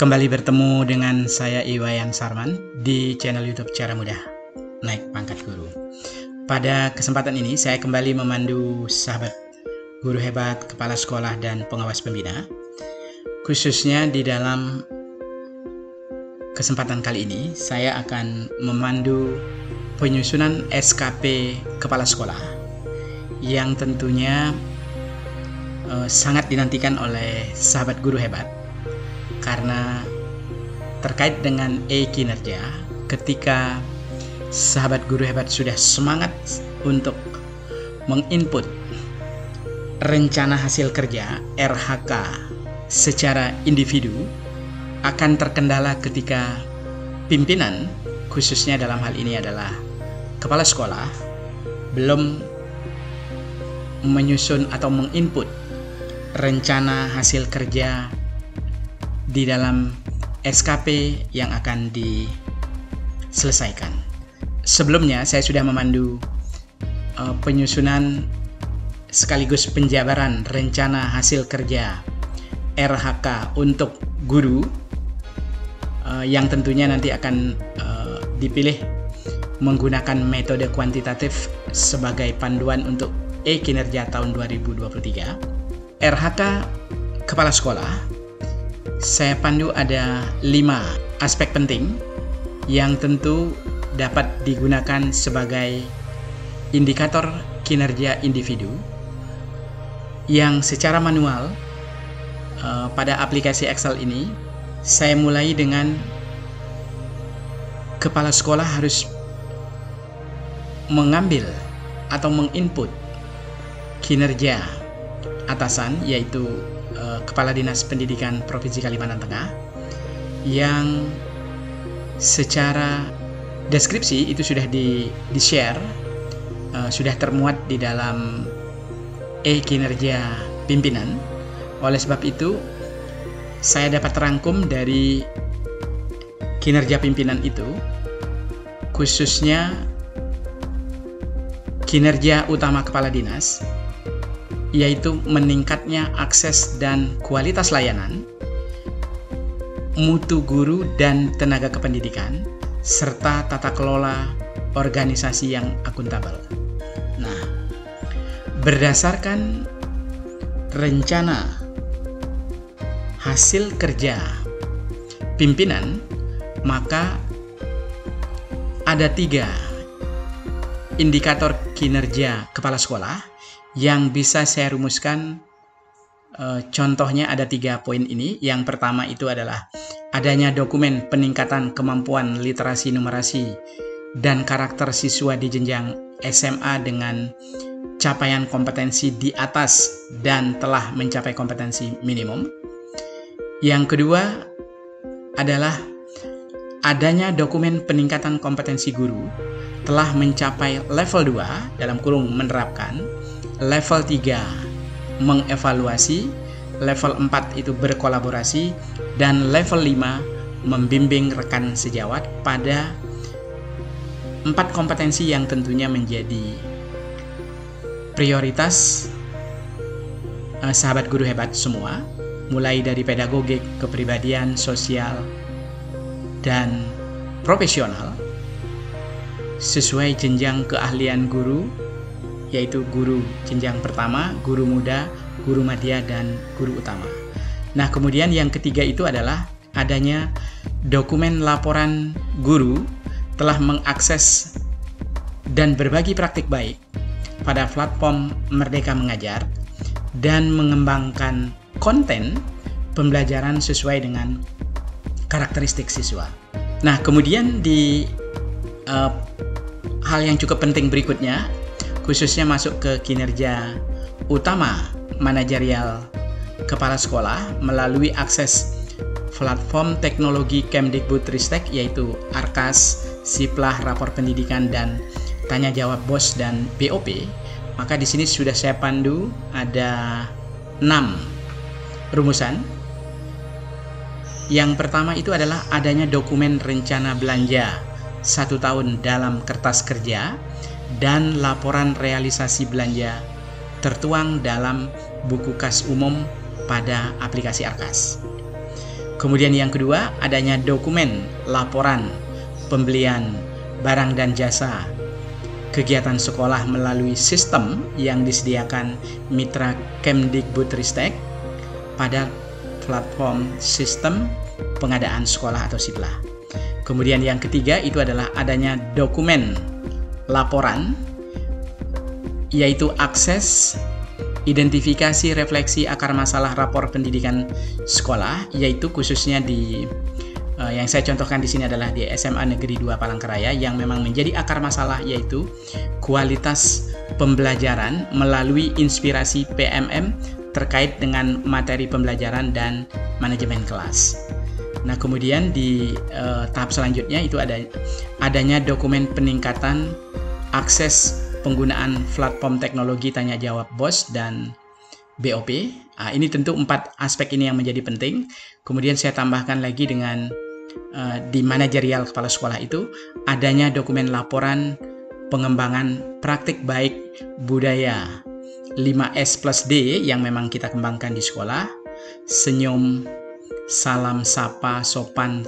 Kembali bertemu dengan saya Iwayan Sarman di channel YouTube Cara Mudah Naik Pangkat Guru. Pada kesempatan ini saya kembali memandu sahabat guru hebat, kepala sekolah, dan pengawas pembina. Khususnya di dalam kesempatan kali ini saya akan memandu penyusunan SKP kepala sekolah yang tentunya sangat dinantikan oleh sahabat guru hebat, karena terkait dengan kinerja. Ketika sahabat guru hebat sudah semangat untuk menginput rencana hasil kerja RHK secara individu, akan terkendala ketika pimpinan, khususnya dalam hal ini adalah kepala sekolah, belum menyusun atau menginput rencana hasil kerja di dalam SKP yang akan diselesaikan. Sebelumnya saya sudah memandu penyusunan sekaligus penjabaran rencana hasil kerja RHK untuk guru yang tentunya nanti akan dipilih menggunakan metode kuantitatif sebagai panduan untuk kinerja tahun 2023. RHK kepala sekolah saya pandu ada 5 aspek penting yang tentu dapat digunakan sebagai indikator kinerja individu yang secara manual pada aplikasi Excel ini. Saya mulai dengan kepala sekolah harus mengambil atau menginput kinerja atasan, yaitu Kepala Dinas Pendidikan Provinsi Kalimantan Tengah, yang secara deskripsi itu sudah di-share, sudah termuat di dalam kinerja pimpinan. Oleh sebab itu saya dapat rangkum dari kinerja pimpinan itu, khususnya kinerja utama kepala dinas, yaitu meningkatnya akses dan kualitas layanan, mutu guru dan tenaga kependidikan, serta tata kelola organisasi yang akuntabel. Nah, berdasarkan rencana hasil kerja pimpinan, maka ada 3 indikator kinerja kepala sekolah yang bisa saya rumuskan. Contohnya ada 3 poin ini. Yang pertama itu adalah adanya dokumen peningkatan kemampuan literasi numerasi dan karakter siswa di jenjang SMA dengan capaian kompetensi di atas dan telah mencapai kompetensi minimum. Yang kedua adalah adanya dokumen peningkatan kompetensi guru telah mencapai level 2 dalam kurung menerapkan, level 3 mengevaluasi, level 4 itu berkolaborasi, dan level 5 membimbing rekan sejawat pada 4 kompetensi yang tentunya menjadi prioritas sahabat guru hebat semua, mulai dari pedagogik, kepribadian, sosial, dan profesional, sesuai jenjang keahlian guru, yaitu guru jenjang pertama, guru muda, guru madya, dan guru utama. Nah, kemudian yang ketiga itu adalah adanya dokumen laporan guru telah mengakses dan berbagi praktik baik pada platform Merdeka Mengajar dan mengembangkan konten pembelajaran sesuai dengan karakteristik siswa. Nah, kemudian di hal yang cukup penting berikutnya, khususnya masuk ke kinerja utama manajerial kepala sekolah melalui akses platform teknologi Kemdikbudristek, yaitu Arkas, Siplah, rapor pendidikan, dan tanya jawab BOS dan BOP. Maka di sini sudah saya pandu ada 6 rumusan. Yang pertama itu adalah adanya dokumen rencana belanja 1 tahun dalam kertas kerja dan laporan realisasi belanja tertuang dalam buku kas umum pada aplikasi Arkas. Kemudian yang kedua, adanya dokumen laporan pembelian barang dan jasa kegiatan sekolah melalui sistem yang disediakan Mitra Kemdikbudristek pada platform sistem pengadaan sekolah atau SIPLA. Kemudian yang ketiga itu adalah adanya dokumen laporan, yaitu akses, identifikasi, refleksi akar masalah rapor pendidikan sekolah, yaitu khususnya di yang saya contohkan di sini adalah di SMA Negeri 2 Palangkaraya, yang memang menjadi akar masalah yaitu kualitas pembelajaran melalui inspirasi PMM terkait dengan materi pembelajaran dan manajemen kelas. Nah, kemudian di tahap selanjutnya itu adanya dokumen peningkatan akses penggunaan platform teknologi tanya jawab BOS dan BOP. Ini tentu 4 aspek ini yang menjadi penting. Kemudian saya tambahkan lagi dengan di manajerial kepala sekolah itu adanya dokumen laporan pengembangan praktik baik budaya 5S+D yang memang kita kembangkan di sekolah. Senyum, salam sapa, sopan,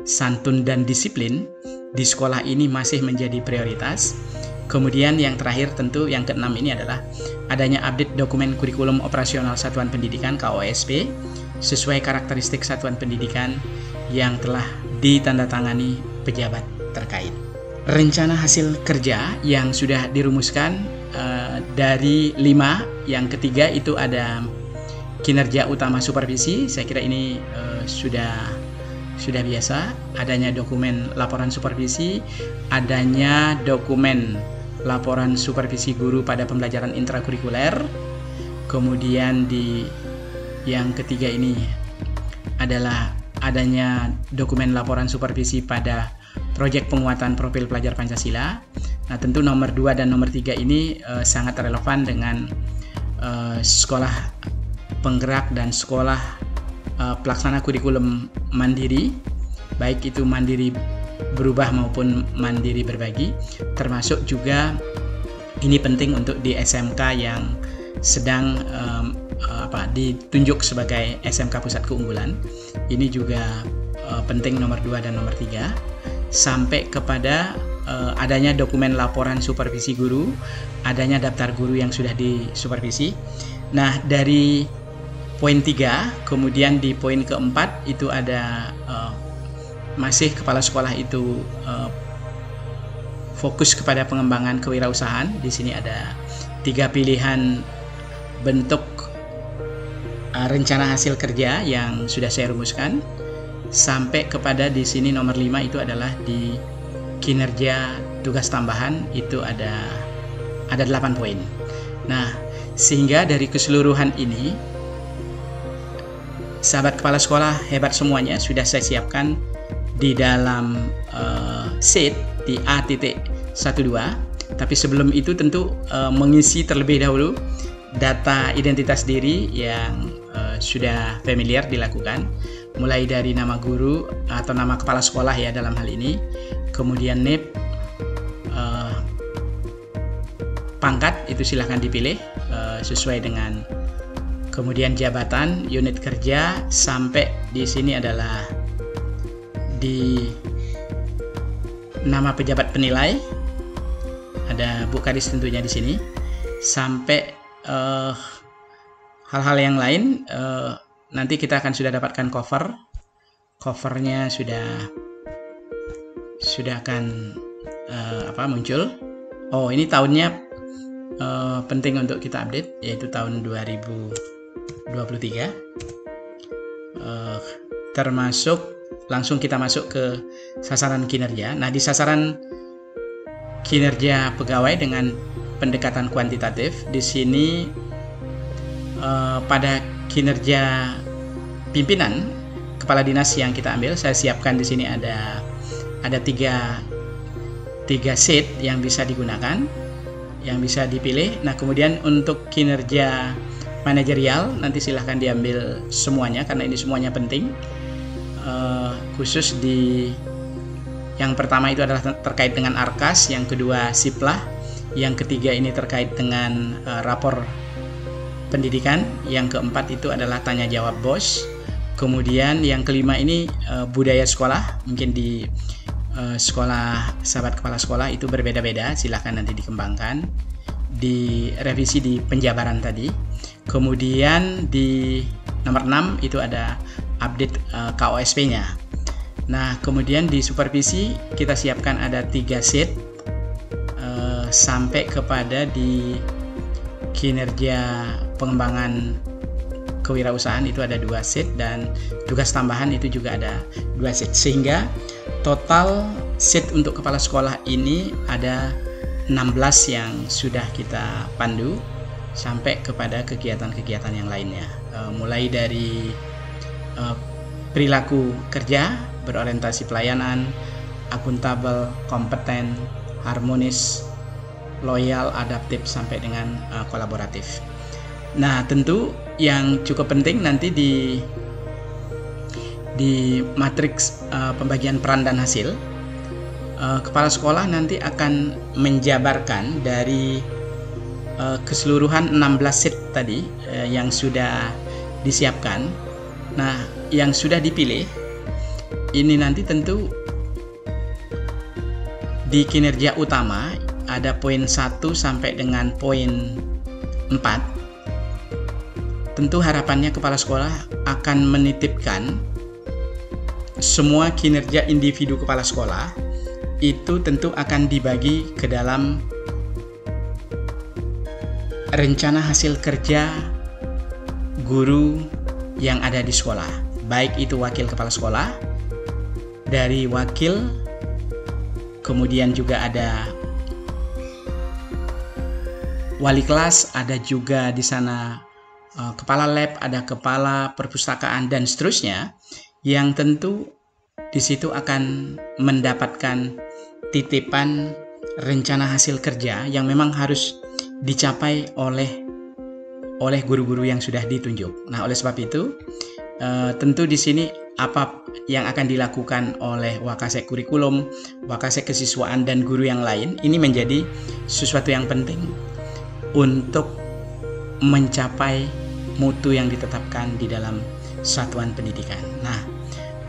santun, dan disiplin di sekolah ini masih menjadi prioritas. Kemudian yang terakhir tentu yang keenam ini adalah adanya update dokumen kurikulum operasional satuan pendidikan KOSP sesuai karakteristik satuan pendidikan yang telah ditandatangani pejabat terkait. Rencana hasil kerja yang sudah dirumuskan dari 5, yang ketiga itu ada kinerja utama supervisi. Saya kira ini sudah biasa. Adanya dokumen laporan supervisi, adanya dokumen laporan supervisi guru pada pembelajaran intrakurikuler. Kemudian di yang ketiga ini adalah adanya dokumen laporan supervisi pada proyek penguatan profil pelajar Pancasila. Nah, tentu nomor 2 dan nomor 3 ini sangat relevan dengan sekolah penggerak dan sekolah pelaksana kurikulum mandiri, baik itu mandiri berubah maupun mandiri berbagi, termasuk juga ini penting untuk di SMK yang sedang ditunjuk sebagai SMK Pusat Keunggulan. Ini juga penting nomor 2 dan nomor 3, sampai kepada adanya dokumen laporan supervisi guru, adanya daftar guru yang sudah disupervisi. Nah, dari poin 3, kemudian di poin keempat itu ada masih kepala sekolah itu fokus kepada pengembangan kewirausahaan. Di sini ada 3 pilihan bentuk rencana hasil kerja yang sudah saya rumuskan, sampai kepada di sini nomor 5 itu adalah di kinerja tugas tambahan, itu ada 8 poin. Nah, sehingga dari keseluruhan ini sahabat kepala sekolah hebat semuanya sudah saya siapkan di dalam sheet di A.12. Tapi sebelum itu tentu mengisi terlebih dahulu data identitas diri yang sudah familiar dilakukan, mulai dari nama guru atau nama kepala sekolah ya dalam hal ini, kemudian NIP, pangkat itu silahkan dipilih sesuai dengan, kemudian jabatan, unit kerja, sampai di sini adalah di nama pejabat penilai, ada Bu Kadis tentunya di sini, sampai hal-hal yang lain nanti kita akan sudah dapatkan covernya sudah akan muncul. Oh, ini tahunnya penting untuk kita update, yaitu tahun 2023, termasuk langsung kita masuk ke sasaran kinerja. Nah, di sasaran kinerja pegawai dengan pendekatan kuantitatif, di sini pada kinerja pimpinan kepala dinas yang kita ambil, saya siapkan di sini ada 3 sheet yang bisa digunakan, yang bisa dipilih. Nah, kemudian untuk kinerja manajerial nanti silahkan diambil semuanya karena ini semuanya penting. Khusus di yang pertama itu adalah terkait dengan Arkas, yang kedua SIPLA, yang ketiga ini terkait dengan rapor pendidikan, yang keempat itu adalah tanya jawab BOS, Kemudian yang kelima ini budaya sekolah, mungkin di sekolah sahabat kepala sekolah itu berbeda-beda, silahkan nanti dikembangkan, direvisi di penjabaran tadi. Kemudian di nomor 6 itu ada update KOSP-nya. Nah, kemudian di supervisi kita siapkan ada 3 sheet sampai kepada di kinerja pengembangan kewirausahaan itu ada 2 sheet, dan tugas tambahan itu juga ada 2 sheet, sehingga total sheet untuk kepala sekolah ini ada 16 yang sudah kita pandu sampai kepada kegiatan-kegiatan yang lainnya, mulai dari perilaku kerja berorientasi pelayanan, akuntabel, kompeten, harmonis, loyal, adaptif, sampai dengan kolaboratif. Nah, tentu yang cukup penting nanti di matriks pembagian peran dan hasil, kepala sekolah nanti akan menjabarkan dari keseluruhan 16 sheet tadi yang sudah disiapkan. Nah, yang sudah dipilih ini nanti tentu di kinerja utama ada poin 1 sampai dengan poin 4. Tentu harapannya kepala sekolah akan menitipkan semua kinerja individu kepala sekolah itu tentu akan dibagi ke dalam rencana hasil kerja guru yang ada di sekolah, baik itu wakil kepala sekolah, dari wakil, kemudian juga ada wali kelas, ada juga di sana kepala lab, ada kepala perpustakaan dan seterusnya, yang tentu di situ akan mendapatkan titipan rencana hasil kerja yang memang harus dicapai oleh guru-guru yang sudah ditunjuk. Nah, oleh sebab itu tentu di sini apa yang akan dilakukan oleh Wakasek kurikulum, Wakasek kesiswaan, dan guru yang lain ini menjadi sesuatu yang penting untuk mencapai mutu yang ditetapkan di dalam satuan pendidikan. Nah,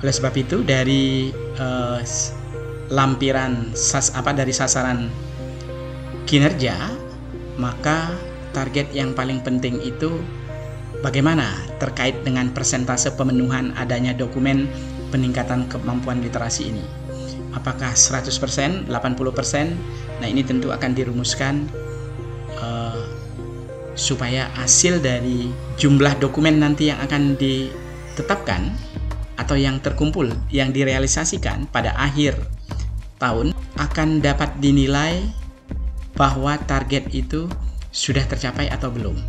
oleh sebab itu dari lampiran dari sasaran kinerja, maka target yang paling penting itu bagaimana terkait dengan persentase pemenuhan adanya dokumen peningkatan kemampuan literasi ini. Apakah 100%, 80%? Nah, ini tentu akan dirumuskan supaya hasil dari jumlah dokumen nanti yang akan ditetapkan atau yang terkumpul, yang direalisasikan pada akhir tahun akan dapat dinilai bahwa target itu sudah tercapai atau belum.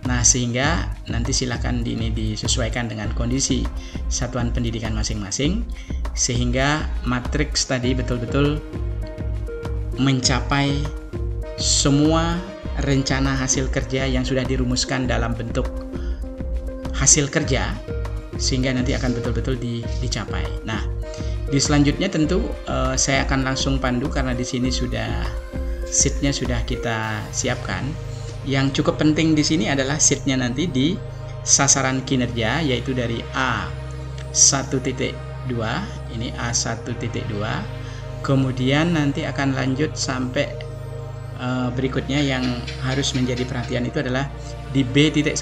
Nah, sehingga nanti silakan ini disesuaikan dengan kondisi satuan pendidikan masing-masing, sehingga matriks tadi betul-betul mencapai semua rencana hasil kerja yang sudah dirumuskan dalam bentuk hasil kerja, sehingga nanti akan betul-betul dicapai. Nah, di selanjutnya tentu saya akan langsung pandu karena di sini sudah sheet-nya sudah kita siapkan. Yang cukup penting di sini adalah sheet-nya nanti di sasaran kinerja, yaitu dari A1.2, ini A1.2, kemudian nanti akan lanjut sampai berikutnya yang harus menjadi perhatian itu adalah di B.15.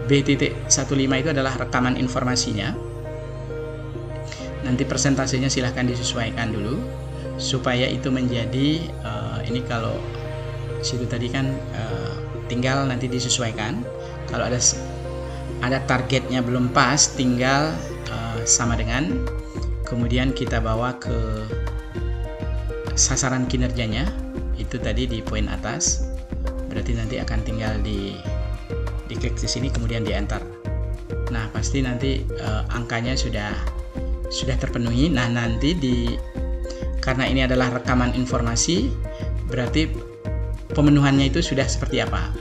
B.15 itu adalah rekaman informasinya. Nanti persentasenya silahkan disesuaikan dulu supaya itu menjadi ini kalau situ tadi kan tinggal nanti disesuaikan. Kalau ada targetnya belum pas, tinggal sama dengan, kemudian kita bawa ke sasaran kinerjanya itu tadi di poin atas. Berarti nanti akan tinggal diklik di sini kemudian di enter. Nah, pasti nanti angkanya sudah terpenuhi. Nah, nanti karena ini adalah rekaman informasi, berarti pemenuhannya itu sudah seperti apa.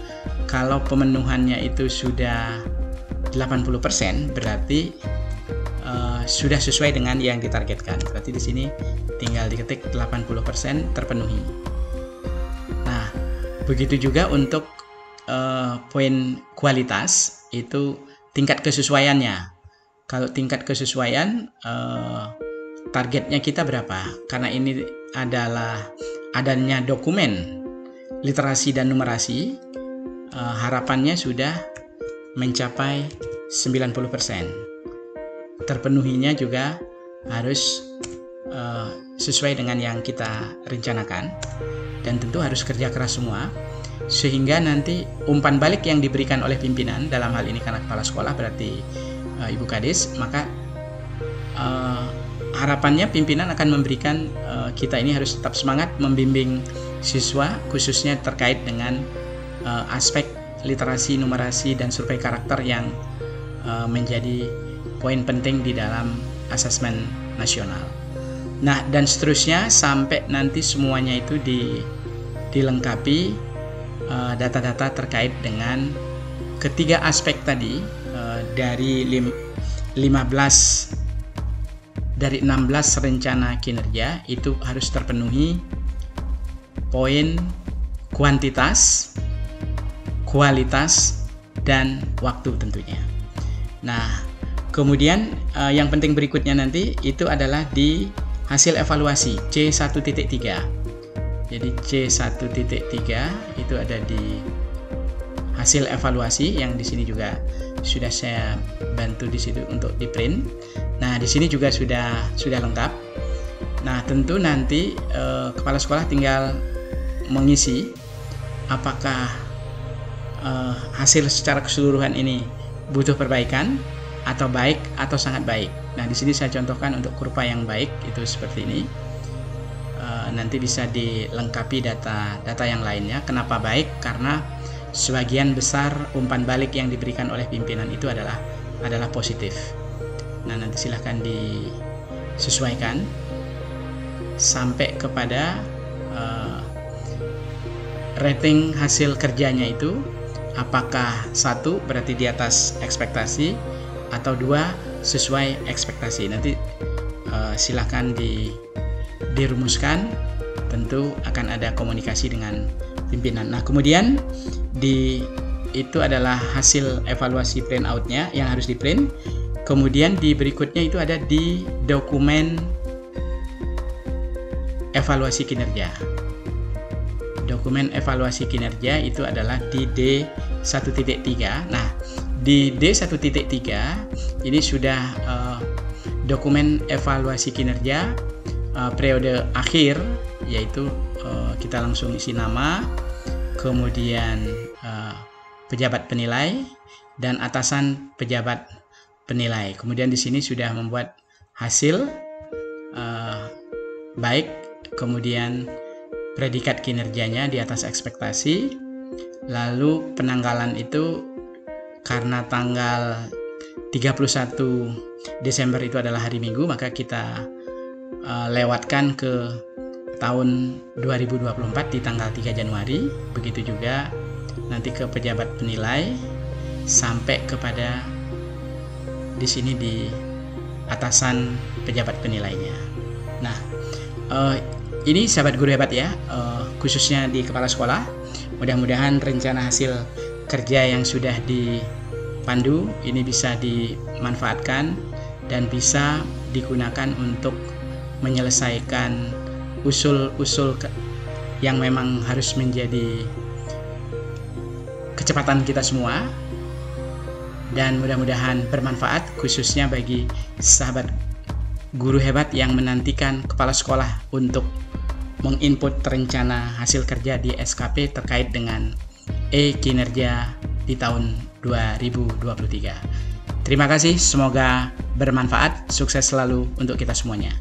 Kalau pemenuhannya itu sudah 80%, berarti sudah sesuai dengan yang ditargetkan. Berarti di sini tinggal diketik 80% terpenuhi. Nah, begitu juga untuk poin kualitas itu tingkat kesesuaiannya. Kalau tingkat kesesuaian targetnya kita berapa? Karena ini adalah adanya dokumen literasi dan numerasi, harapannya sudah mencapai 90%. Terpenuhinya juga harus sesuai dengan yang kita rencanakan, dan tentu harus kerja keras semua, sehingga nanti umpan balik yang diberikan oleh pimpinan, dalam hal ini karena kepala sekolah berarti Ibu Kadis, maka harapannya pimpinan akan memberikan kita ini harus tetap semangat membimbing siswa, khususnya terkait dengan aspek literasi, numerasi, dan survei karakter yang menjadi poin penting di dalam asesmen nasional. Nah, dan seterusnya sampai nanti semuanya itu dilengkapi data-data terkait dengan ketiga aspek tadi, dari 16 rencana kinerja itu harus terpenuhi poin kuantitas, kualitas, dan waktu tentunya. Nah, kemudian yang penting berikutnya nanti itu adalah di hasil evaluasi C1.3. Jadi C1.3 itu ada di hasil evaluasi yang di sini juga sudah saya bantu di situ untuk di print. Nah, di sini juga sudah lengkap. Nah, tentu nanti kepala sekolah tinggal mengisi apakah hasil secara keseluruhan ini butuh perbaikan atau baik atau sangat baik. Nah, di sini saya contohkan untuk kurva yang baik itu seperti ini. Nanti bisa dilengkapi data yang lainnya. Kenapa baik? Karena sebagian besar umpan balik yang diberikan oleh pimpinan itu adalah positif. Nah, nanti silahkan disesuaikan sampai kepada rating hasil kerjanya itu, apakah 1 berarti di atas ekspektasi atau 2 sesuai ekspektasi. Nanti silahkan dirumuskan, tentu akan ada komunikasi dengan pimpinan. Nah, kemudian itu adalah hasil evaluasi print out-nya yang harus di print. Kemudian di berikutnya itu ada di dokumen evaluasi kinerja. Dokumen evaluasi kinerja itu adalah di D1.3. Nah, di D1.3 ini sudah dokumen evaluasi kinerja periode akhir, yaitu kita langsung isi nama, kemudian pejabat penilai, dan atasan pejabat penilai. Kemudian di sini sudah membuat hasil baik, kemudian predikat kinerjanya di atas ekspektasi. Lalu penanggalan itu karena tanggal 31 Desember itu adalah hari Minggu, maka kita lewatkan ke tahun 2024 di tanggal 3 Januari. Begitu juga nanti ke pejabat penilai sampai kepada di sini di atasan pejabat penilainya. Nah, ini sahabat guru hebat ya, khususnya di kepala sekolah. Mudah-mudahan rencana hasil kerja yang sudah dipandu ini bisa dimanfaatkan dan bisa digunakan untuk menyelesaikan usul-usul yang memang harus menjadi kecepatan kita semua, dan mudah-mudahan bermanfaat khususnya bagi sahabat guru hebat yang menantikan kepala sekolah untuk menginput rencana hasil kerja di SKP terkait dengan kinerja di tahun 2023. Terima kasih, semoga bermanfaat, sukses selalu untuk kita semuanya.